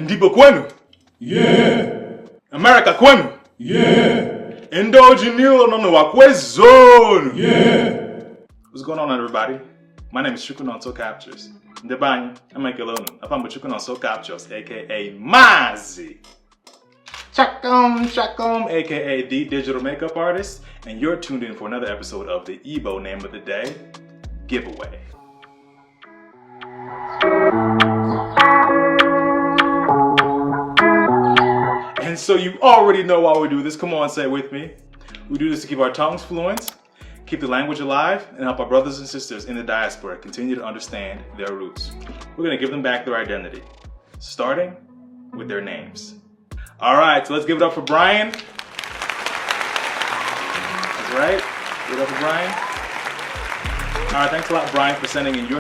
Ndipo kwenu? Yeah. America kwenu? Yeah. Indoji nilo nono wakwezonu. Yeah. What's going on, everybody? My name is Chukwunon So Captures. Ndebany, Amekelonu. Afam Chukwunon So Captures, aka Mazi. Chakum, aka the digital makeup artist, and you're tuned in for another episode of the Igbo Name of the Day giveaway. And so you already know why we do this. Come on, say it with me. We do this to keep our tongues fluent, keep the language alive, and help our brothers and sisters in the diaspora continue to understand their roots. We're going to give them back their identity, starting with their names. All right, so let's give it up for Brian. That's right. Give it up for Brian. All right, thanks a lot, Brian, for sending in your